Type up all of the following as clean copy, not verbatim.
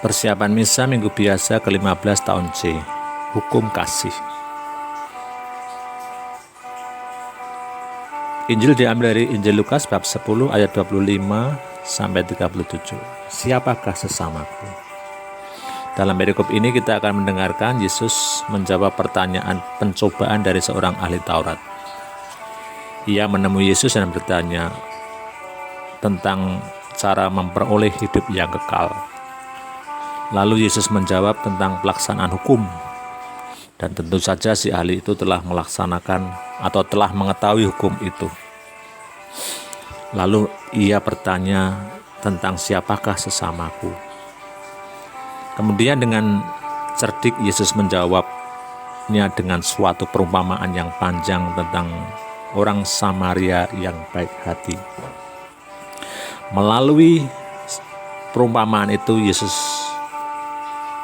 Persiapan Misa Minggu Biasa ke-15 tahun C. Hukum kasih. Injil diambil dari Injil Lukas bab 10 ayat 25 sampai 37. Siapakah sesamaku? Dalam perikop ini kita akan mendengarkan Yesus menjawab pertanyaan pencobaan dari seorang ahli Taurat. Ia menemui Yesus dan bertanya tentang cara memperoleh hidup yang kekal. Lalu Yesus menjawab tentang pelaksanaan hukum. Dan tentu saja si ahli itu telah melaksanakan atau telah mengetahui hukum itu. Lalu ia bertanya tentang siapakah sesamaku. Kemudian dengan cerdik Yesus menjawabnya dengan suatu perumpamaan yang panjang tentang orang Samaria yang baik hati. Melalui perumpamaan itu Yesus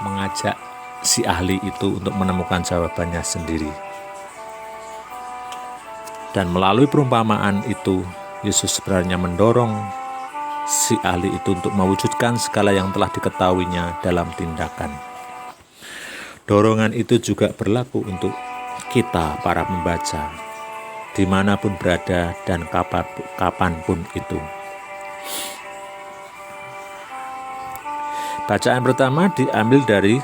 mengajak si ahli itu untuk menemukan jawabannya sendiri. Dan melalui perumpamaan itu, Yesus sebenarnya mendorong si ahli itu untuk mewujudkan segala yang telah diketahuinya dalam tindakan. Dorongan itu juga berlaku untuk kita para pembaca, dimanapun berada dan kapanpun itu. Bacaan pertama diambil dari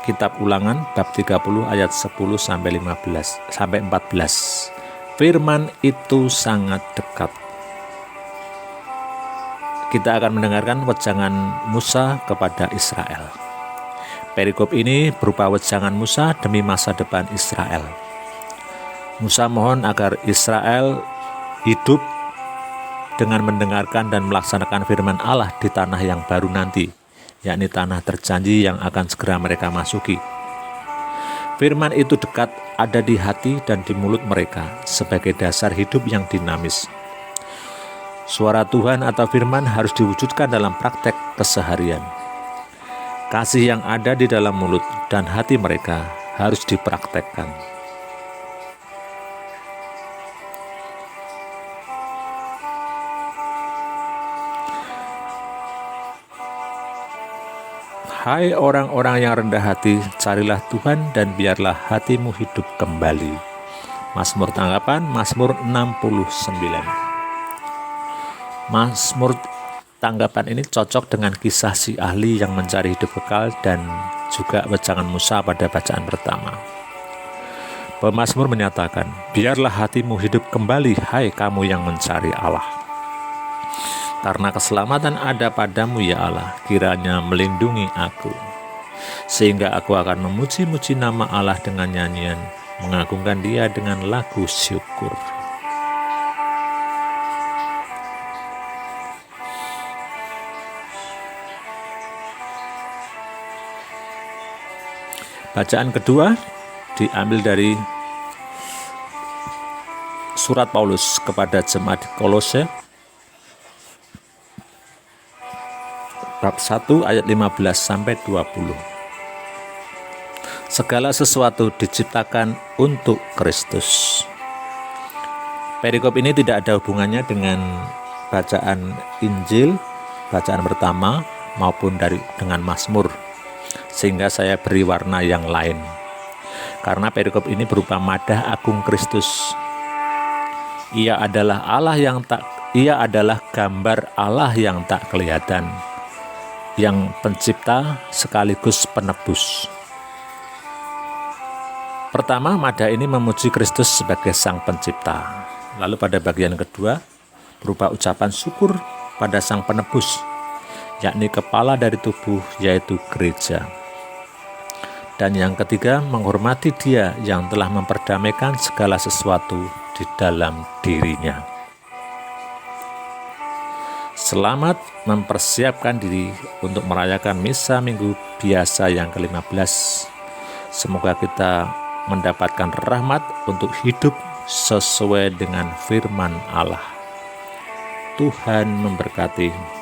Kitab Ulangan bab 30 ayat 10 sampai 14. Firman itu sangat dekat. Kita akan mendengarkan wejangan Musa kepada Israel. Perikop ini berupa wejangan Musa demi masa depan Israel. Musa mohon agar Israel hidup dengan mendengarkan dan melaksanakan firman Allah di tanah yang baru nanti, yakni tanah terjanji yang akan segera mereka masuki. Firman itu dekat, ada di hati dan di mulut mereka sebagai dasar hidup yang dinamis. Suara Tuhan atau firman harus diwujudkan dalam praktek keseharian. Kasih yang ada di dalam mulut dan hati mereka harus dipraktekkan. Hai orang-orang yang rendah hati, carilah Tuhan dan biarlah hatimu hidup kembali. Mazmur tanggapan, Mazmur 69. Mazmur tanggapan ini cocok dengan kisah si ahli yang mencari hidup kekal dan juga wejangan Musa pada bacaan pertama. Pemazmur menyatakan, biarlah hatimu hidup kembali, hai kamu yang mencari Allah. Karena keselamatan ada padamu ya Allah, kiranya melindungi aku. Sehingga aku akan memuji-muji nama Allah dengan nyanyian, mengagungkan Dia dengan lagu syukur. Bacaan kedua diambil dari surat Paulus kepada jemaat Kolose bab 1 ayat 15 sampai 20. Segala sesuatu diciptakan untuk Kristus. Perikop ini tidak ada hubungannya dengan bacaan Injil, bacaan pertama maupun dengan Mazmur, sehingga saya beri warna yang lain. Karena perikop ini berupa madah agung Kristus. Ia adalah gambar Allah yang tak kelihatan, yang pencipta sekaligus penebus. Pertama, madah ini memuji Kristus sebagai sang pencipta. Lalu pada bagian kedua, berupa ucapan syukur pada sang penebus, yakni kepala dari tubuh, yaitu gereja. Dan yang ketiga, menghormati Dia yang telah memperdamaikan segala sesuatu di dalam dirinya. Selamat mempersiapkan diri untuk merayakan Misa Minggu Biasa yang ke-15. Semoga kita mendapatkan rahmat untuk hidup sesuai dengan firman Allah. Tuhan memberkati.